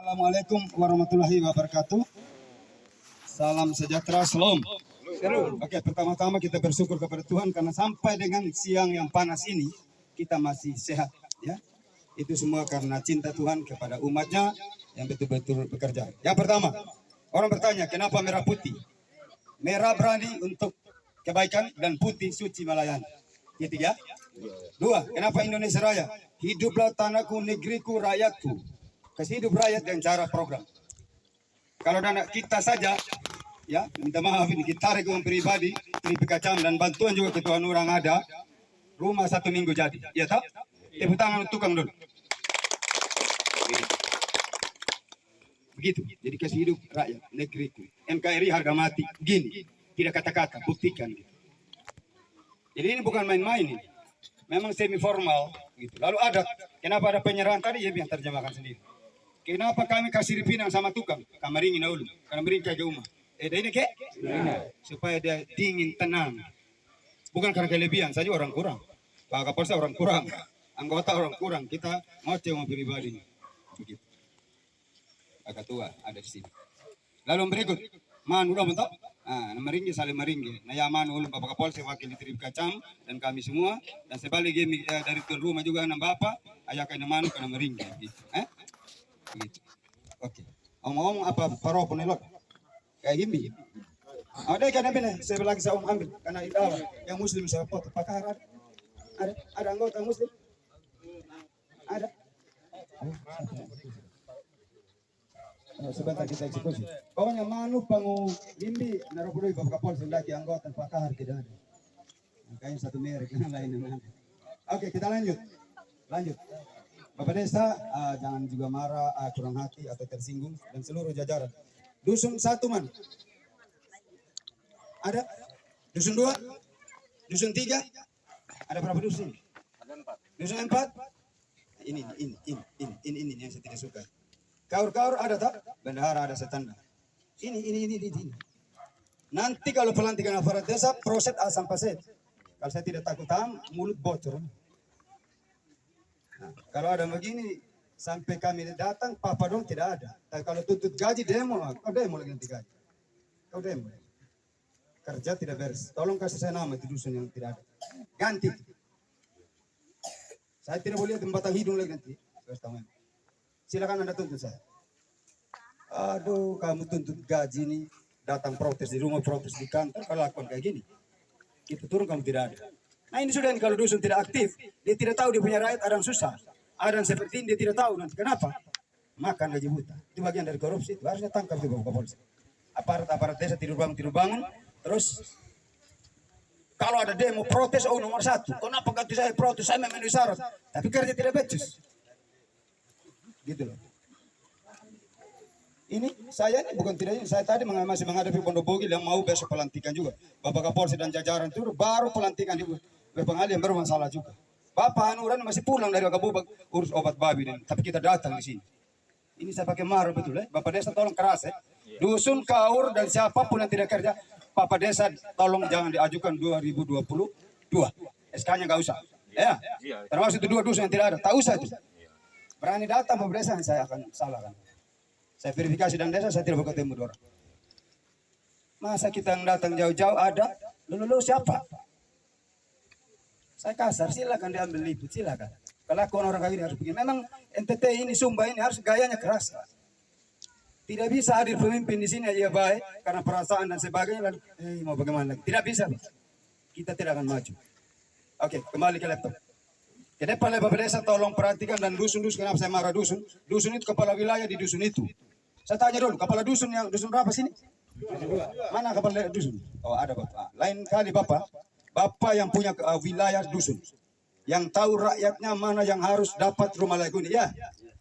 Assalamualaikum warahmatullahi wabarakatuh. Salam sejahtera, salam. Oke, pertama-tama kita bersyukur kepada Tuhan karena sampai dengan siang yang panas ini kita masih sehat, ya. Itu semua karena cinta Tuhan kepada umatnya yang betul-betul bekerja. Yang pertama, orang bertanya kenapa merah putih? Merah berani untuk kebaikan dan putih suci melayani. Ketiga, dua, kenapa Indonesia Raya? Hiduplah tanahku, negeriku, rakyatku. Kasih hidup rakyat dengan cara program. Kalau dana kita saja, ya minta maaf ini kita tarik uang pribadi, tripik kacang dan bantuan juga ketua orang ada, rumah 1 minggu jadi. Ya tak? Tepuk tangan untuk tukang dulu. Begitu. Jadi kasih hidup rakyat, negeriku. NKRI harga mati. Gini, tidak kata-kata, buktikan. Gitu. Jadi ini bukan main-main ini. Memang semi formal. Gitu. Lalu ada, kenapa ada penyerahan tadi? Ya biar terjemahkan sendiri. Kenapa kami kasih pinang sama tukang? Kamaringin dulu, karena mering kayak rumah. Ini ke? Supaya dia dingin, tenang. Bukan karena kelebihan saja orang kurang. Pak Kapolres orang kurang, anggota orang kurang. Kita mau cuma pribadi. Begitu. Pak Ketua ada di sini. Lalu berikut, Manu udah bentuk. Nah, meringgi saling meringgi. Nah, ya Manu Bapak Kapolres wakil di Trip Kacang dan kami semua. Dan sebaliknya dari tuan rumah juga anak bapak, ayah kena Manu karena meringgi. Gitu. Gitu. Oke. Ngomong apa paro penelot kayak gini. Ada kan apa saya lagi saya ambil karena itu yang muslim saya foto pakar ada anggota muslim ada. Sebentar kita eksekusi. Pokoknya Manu Pangu Gimbi Narapudoi Bapak Kapolres lagi anggota pakar tidak ada. Makanya satu merek yang lain. Oke kita lanjut. Bapak Desa, jangan juga marah, kurang hati atau tersinggung dan seluruh jajaran. Dusun 1 man. Ada? Dusun 2? Dusun 3? Ada berapa dusun? Ada 4. Dusun 4? Ini yang saya tidak suka. Kaur-kaur ada tak? Bendahara ada setanda. Ini. Nanti kalau pelantikan aparat desa, proses asam paset. Kalau saya tidak takut mulut bocor. Nah, kalau ada begini sampai kami datang papa dong tidak ada. Tapi kalau tuntut gaji demo, kau demo lagi nanti gaji. Kau demo. Kerja tidak beres. Tolong kasih saya nama di dusun yang tidak ada. Ganti. Saya tidak boleh tempat hidung lagi nanti. Silakan Anda tuntut saya. Aduh, kamu tuntut gaji nih, datang protes di rumah, protes di kantor, kalau lakukan kayak gini. Kita turun kamu tidak ada. Nah ini sudah kalau dusun tidak aktif, dia tidak tahu dia punya rakyat ada yang susah. Ada yang seperti ini dia tidak tahu nanti kenapa? Makan gaji buta. Itu bagian dari korupsi, itu harusnya tangkap di Bapak Kapolres. Aparat desa tidur bangun, terus kalau ada demo protes nomor 1. Kenapa ganti saya protes? Saya memenuhi syarat. Tapi kerja tidak becus. Gitu loh. Ini saya ini bukan tidak ini, saya tadi masih menghadapi Pondobogi yang mau besok pelantikan juga. Bapak Kapolres dan jajaran itu baru pelantikan di pengadilan baru masalah juga. Bapak Hanuran masih pulang dari Wakabubak urus obat babi dan tapi kita datang di sini. Ini saya pakai marah betul Bapak Desa tolong keras Dusun Kaur dan siapapun yang tidak kerja, Bapak Desa tolong jangan diajukan 2022. SK-nya nggak usah. Ya. Termasuk itu 2 dusun yang tidak ada. Tak usah itu. Berani datang Bapak Desa saya akan salahkan. Saya verifikasi dan desa, saya tidak bertemu orang. Masa kita yang datang jauh-jauh ada, lu siapa? Saya kasar, silakan diambil liput, silakan. Kelakuan orang kayak gini harus begini. Memang NTT ini, Sumba ini harus gayanya keras. Tidak bisa hadir pemimpin di sini aja baik, karena perasaan dan sebagainya. Lalu, mau bagaimana lagi? Tidak bisa. Kita tidak akan maju. Oke, kembali ke laptop. Ke depan Bapak Desa tolong perhatikan dan dusun-dusun, kenapa saya marah dusun? Dusun itu kepala wilayah di dusun itu. Saya tanya dulu, kepala dusun yang dusun berapa sini? Mana kepala dusun? Oh ada Bapak. Lain kali Bapak yang punya wilayah dusun. Yang tahu rakyatnya mana yang harus dapat rumah layak huni. Ya,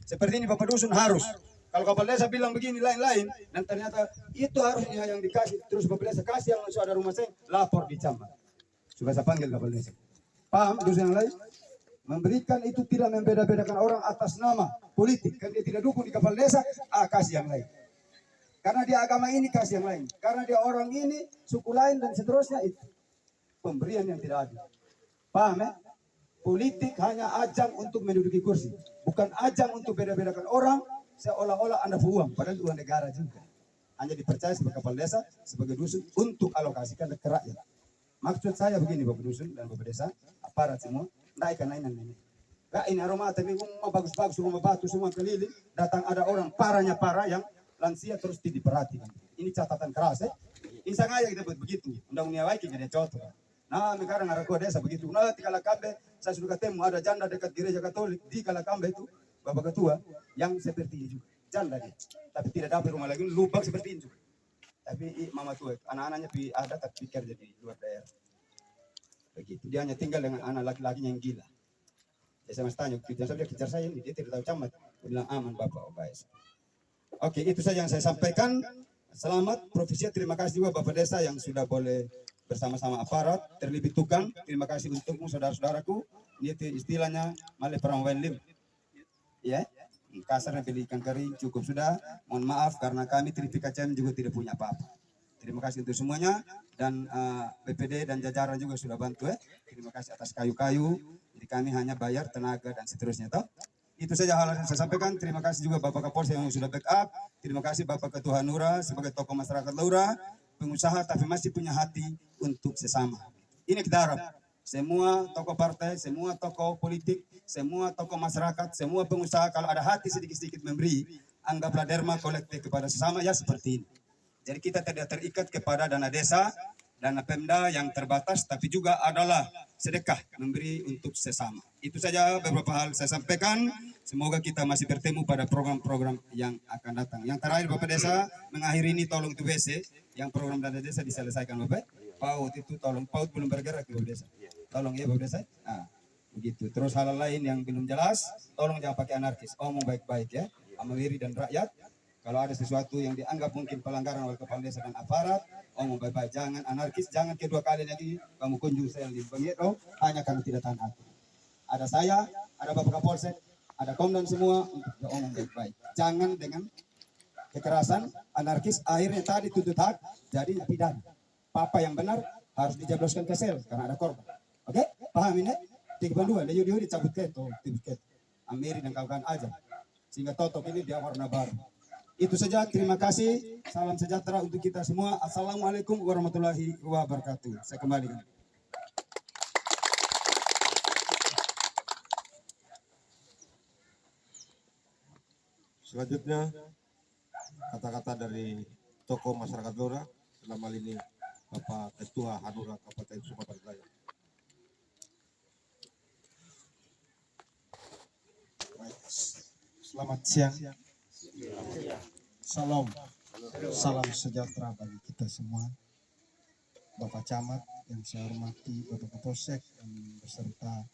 seperti ini Bapak dusun harus. Kalau kepala desa bilang begini lain-lain, dan ternyata itu harusnya yang dikasih. Terus Bapak Desa kasih yang masuk ada rumah saya, lapor di camat. Coba saya panggil kepala desa. Paham dusun yang lain? Memberikan itu tidak membeda-bedakan orang atas nama politik. Karena dia tidak dukung di kepala desa, kasih yang lain. Karena dia agama ini, kasih yang lain. Karena dia orang ini, suku lain dan seterusnya itu. Pemberian yang tidak adil. Paham ya? Politik hanya ajang untuk menduduki kursi. Bukan ajang untuk beda-bedakan orang, seolah-olah Anda uang, padahal uang negara juga. Hanya dipercaya sebagai kepala desa, sebagai dusun untuk alokasikan ke rakyat. Maksud saya begini Bapak dusun dan Bapak desa, aparat semua, naikkan ini. Gak ini aroma tapi rumah bagus-bagus, rumah batu semua keliling, datang ada orang parahnya parah yang lansia terus diperhatikan. Ini catatan keras ya. Ini sengaja kita buat begitu. Undang-undang waiki jadi contoh. Nah, sekarang ada desa begitu. Nah, di Kalakambe, saya sudah ketemu ada janda dekat gereja Katolik di Kalakambe itu, Bapak Ketua, yang seperti ini juga. Janda dia. Tapi tidak dapat rumah lagi, lubang seperti ini juga. Tapi mama tua, anak-anaknya ada tapi kerja di luar daerah. Begitu. Dia hanya tinggal dengan anak laki-lakinya yang gila. Saya mas tanya, dia kejar saya ini, dia tidak tahu camat. Dia bilang aman Bapak, oh baik. Oke, itu saja yang saya sampaikan. Selamat, Profesia, terima kasih juga Bapak Desa yang sudah boleh bersama-sama aparat, terlebih tukang. Terima kasih untukmu saudara-saudaraku. Ini istilahnya male perambahan lim. Ya, kasarnya beli ikan kering cukup sudah. Mohon maaf karena kami TVKCM juga tidak punya apa-apa. Terima kasih untuk semuanya dan BPD dan jajaran juga sudah bantu ya. Terima kasih atas kayu-kayu. Jadi kami hanya bayar tenaga dan seterusnya toh. Itu saja hal yang saya sampaikan. Terima kasih juga Bapak Kapolsek yang sudah backup. Terima kasih Bapak Ketua Hanura sebagai tokoh masyarakat Laura, pengusaha tapi masih punya hati untuk sesama. Ini kita harap semua tokoh partai, semua tokoh politik, semua tokoh masyarakat, semua pengusaha kalau ada hati sedikit-sedikit memberi, anggaplah derma kolektif kepada sesama ya seperti ini. Jadi kita tidak terikat kepada dana desa, dana Pemda yang terbatas, tapi juga adalah sedekah memberi untuk sesama. Itu saja beberapa hal saya sampaikan. Semoga kita masih bertemu pada program-program yang akan datang. Yang terakhir Bapak Desa, mengakhiri ini tolong tuh WC, yang program dana desa diselesaikan Bapak. PAUD itu tolong, PAUD belum bergerak di Bapak Desa. Tolong ya Bapak Desa. Nah, begitu. Terus hal lain yang belum jelas, tolong jangan pakai anarkis. Omong baik-baik ya, sama Wiri dan rakyat. Kalau ada sesuatu yang dianggap mungkin pelanggaran oleh kepala desa dan aparat, omong baik-baik, jangan anarkis, jangan kedua kali lagi kamu kunjung sel di Bangiro, hanya kami tidak tahan hati. Ada saya, ada Bapak Kapolsek, ada Komdan semua untuk omong baik-baik. Jangan dengan kekerasan, anarkis, akhirnya tadi tuntut hak, jadi pidana. Papa yang benar harus dijabloskan ke sel karena ada korban. Oke, paham ini? 32, dia dicabut keto, tiket, Amiri dan kawan-kawan aja. Sehingga totok ini dia warna baru. Itu saja, terima kasih. Salam sejahtera untuk kita semua. Assalamualaikum warahmatullahi wabarakatuh. Saya kembalikan. Selanjutnya, kata-kata dari tokoh masyarakat Laura, dalam hal ini Bapak Ketua Hanura Kabupaten Sumatera Utara. Selamat siang. Salam sejahtera bagi kita semua. Bapak Camat yang saya hormati, Bapak Kapolsek dan beserta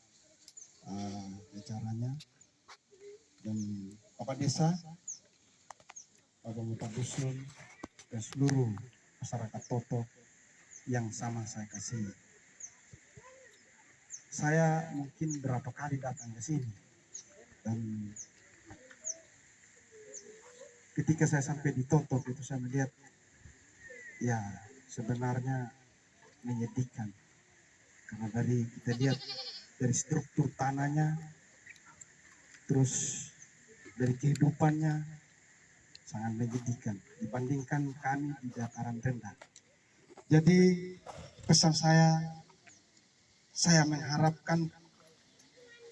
acaranya, dan Bapak Desa, Bapak Dusun, dan seluruh masyarakat Totok yang sama saya kasih. Saya mungkin berapa kali datang ke sini dan ketika saya sampai di Totok itu saya melihat ya sebenarnya menyedihkan karena dari kita lihat dari struktur tanahnya, terus dari kehidupannya sangat menyedihkan dibandingkan kami di dataran rendah. Jadi pesan saya mengharapkan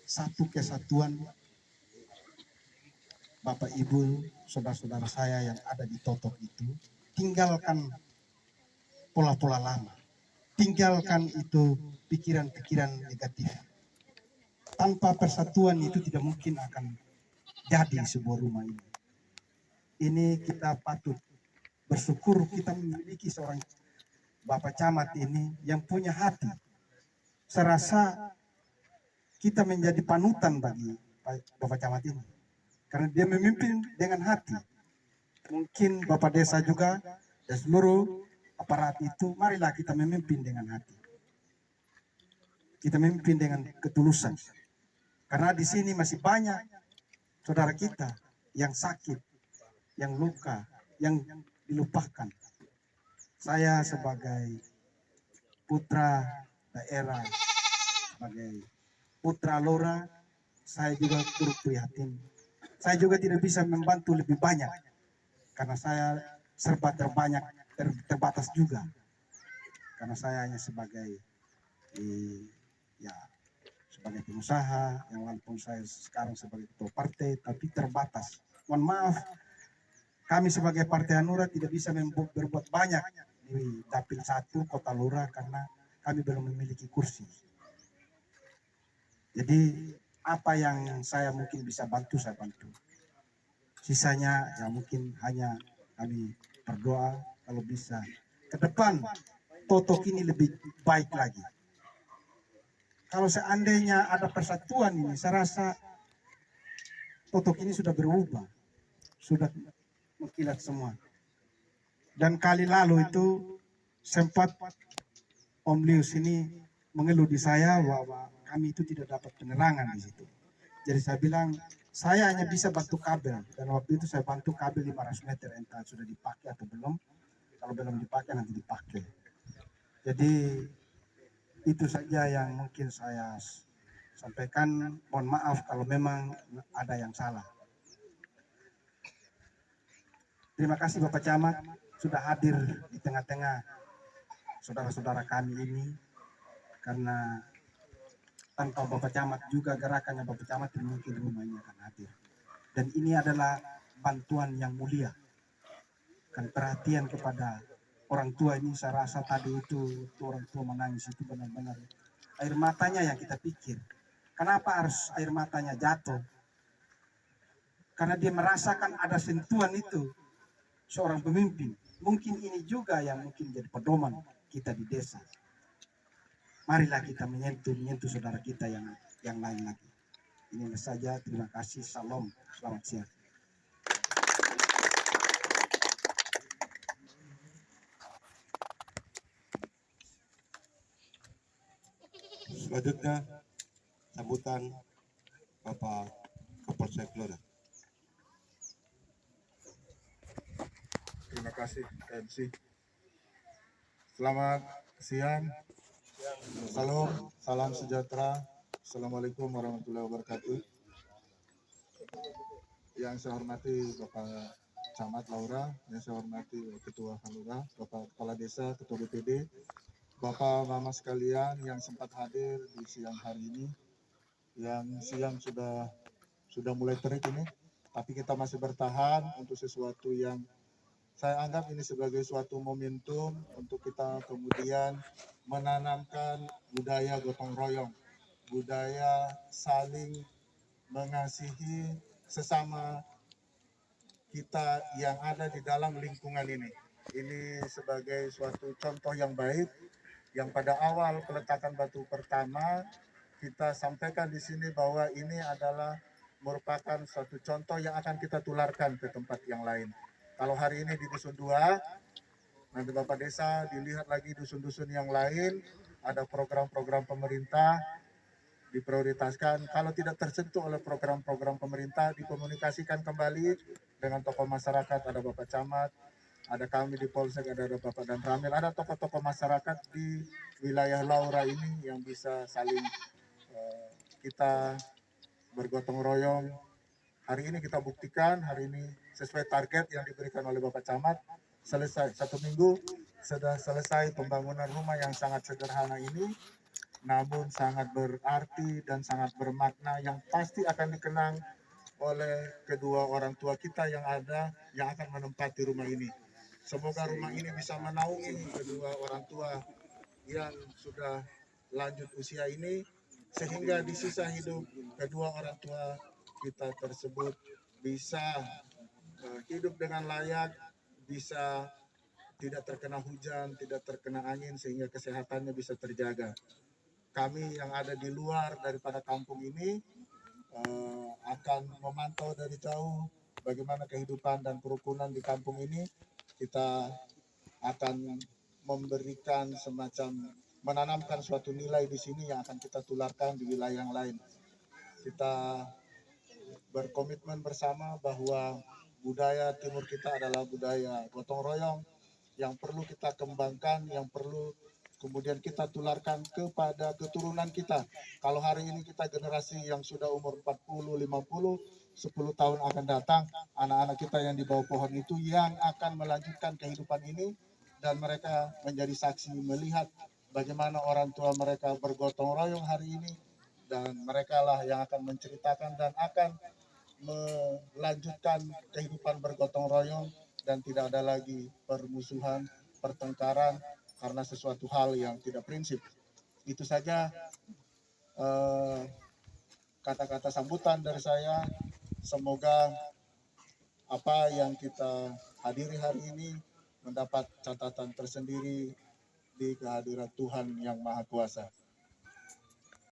satu kesatuan Bapak Ibu, saudara-saudara saya yang ada di Totok itu, tinggalkan pola-pola lama. Tinggalkan itu pikiran-pikiran negatif. Tanpa persatuan itu tidak mungkin akan jadi sebuah rumah ini. Ini kita patut bersyukur kita memiliki seorang Bapak Camat ini yang punya hati. Saya rasa kita menjadi panutan bagi Bapak Camat ini. Karena dia memimpin dengan hati. Mungkin Bapak Desa juga dan seluruh aparat itu, marilah kita memimpin dengan hati. Kita memimpin dengan ketulusan. Karena di sini masih banyak saudara kita yang sakit, yang luka, yang dilupakan. Saya sebagai putra daerah, sebagai putra Lora, saya juga turut prihatin Saya juga tidak bisa membantu lebih banyak karena saya serba terbatas juga. Karena saya hanya sebagai ya sebagai pengusaha, yang walaupun saya sekarang sebagai ketua partai tapi terbatas. Mohon maaf, kami sebagai Partai Hanura tidak bisa berbuat banyak di Dapil 1 Kota Lura karena kami belum memiliki kursi. Jadi apa yang saya mungkin bisa bantu, saya bantu. Sisanya ya mungkin hanya kami berdoa kalau bisa ke depan Totok ini lebih baik lagi. Kalau seandainya ada persatuan ini, saya rasa Totok ini sudah berubah, sudah mengkilat semua. Dan kali lalu itu sempat Om Lius ini mengeluh di saya bahwa kami itu tidak dapat penerangan di situ. Jadi saya bilang, saya hanya bisa bantu kabel. Dan waktu itu saya bantu kabel 500 meter, entah sudah dipakai atau belum. Kalau belum dipakai, nanti dipakai. Jadi itu saja yang mungkin saya sampaikan. Mohon maaf kalau memang ada yang salah. Terima kasih Bapak Camat sudah hadir di tengah-tengah saudara-saudara kami ini. Karena tanpa Bapak Camat juga gerakannya Bapak Camat mungkin rumahnya akan hadir. Dan ini adalah bantuan yang mulia. Kan perhatian kepada orang tua ini saya rasa tadi itu orang tua menangis itu benar-benar air matanya yang kita pikir. Kenapa harus air matanya jatuh? Karena dia merasakan ada sentuhan itu seorang pemimpin. Mungkin ini juga yang mungkin jadi pedoman kita di desa. Marilah kita menyentuh saudara kita yang lain lagi. Ini saja, terima kasih, salam, selamat siang. Selanjutnya sambutan Bapak Kapolsek Lora. Terima kasih MC. Selamat siang. Salam sejahtera. Assalamualaikum warahmatullahi wabarakatuh. Yang saya hormati Bapak Camat Laura, yang saya hormati Ketua Hanura, Bapak Kepala Desa, Ketua BPD, Bapak Mama sekalian yang sempat hadir di siang hari ini, yang siang sudah mulai terik ini, tapi kita masih bertahan untuk sesuatu yang saya anggap ini sebagai suatu momentum untuk kita kemudian menanamkan budaya gotong royong, budaya saling mengasihi sesama kita yang ada di dalam lingkungan ini. Ini sebagai suatu contoh yang baik yang pada awal peletakan batu pertama kita sampaikan di sini bahwa ini adalah merupakan suatu contoh yang akan kita tularkan ke tempat yang lain. Kalau hari ini di Dusun 2, nanti Bapak Desa dilihat lagi dusun-dusun yang lain, ada program-program pemerintah, diprioritaskan. Kalau tidak tersentuh oleh program-program pemerintah, dikomunikasikan kembali dengan tokoh masyarakat, ada Bapak Camat, ada kami di Polsek, ada Bapak dan Ramil, ada tokoh-tokoh masyarakat di wilayah Laura ini yang bisa saling kita bergotong royong. Hari ini kita buktikan, hari ini sesuai target yang diberikan oleh Bapak Camat, selesai 1 minggu, sudah selesai pembangunan rumah yang sangat sederhana ini, namun sangat berarti dan sangat bermakna yang pasti akan dikenang oleh kedua orang tua kita yang ada, yang akan menempati rumah ini. Semoga rumah ini bisa menaungi kedua orang tua yang sudah lanjut usia ini, sehingga di sisa hidup kedua orang tua kita tersebut bisa hidup dengan layak, bisa tidak terkena hujan, tidak terkena angin, sehingga kesehatannya bisa terjaga. Kami yang ada di luar daripada kampung ini akan memantau dari jauh bagaimana kehidupan dan kerukunan di kampung ini. Kita akan memberikan semacam menanamkan suatu nilai di sini yang akan kita tularkan di wilayah yang lain. Kita berkomitmen bersama bahwa budaya timur kita adalah budaya gotong royong yang perlu kita kembangkan, yang perlu kemudian kita tularkan kepada keturunan kita. Kalau hari ini kita generasi yang sudah umur 40, 50, 10 tahun akan datang, anak-anak kita yang di bawah pohon itu yang akan melanjutkan kehidupan ini, dan mereka menjadi saksi melihat bagaimana orang tua mereka bergotong royong hari ini, dan mereka lah yang akan menceritakan dan akan melanjutkan kehidupan bergotong royong, dan tidak ada lagi permusuhan, pertengkaran karena sesuatu hal yang tidak prinsip. Itu saja kata-kata sambutan dari saya. Semoga apa yang kita hadiri hari ini mendapat catatan tersendiri di kehadiran Tuhan yang Maha Kuasa.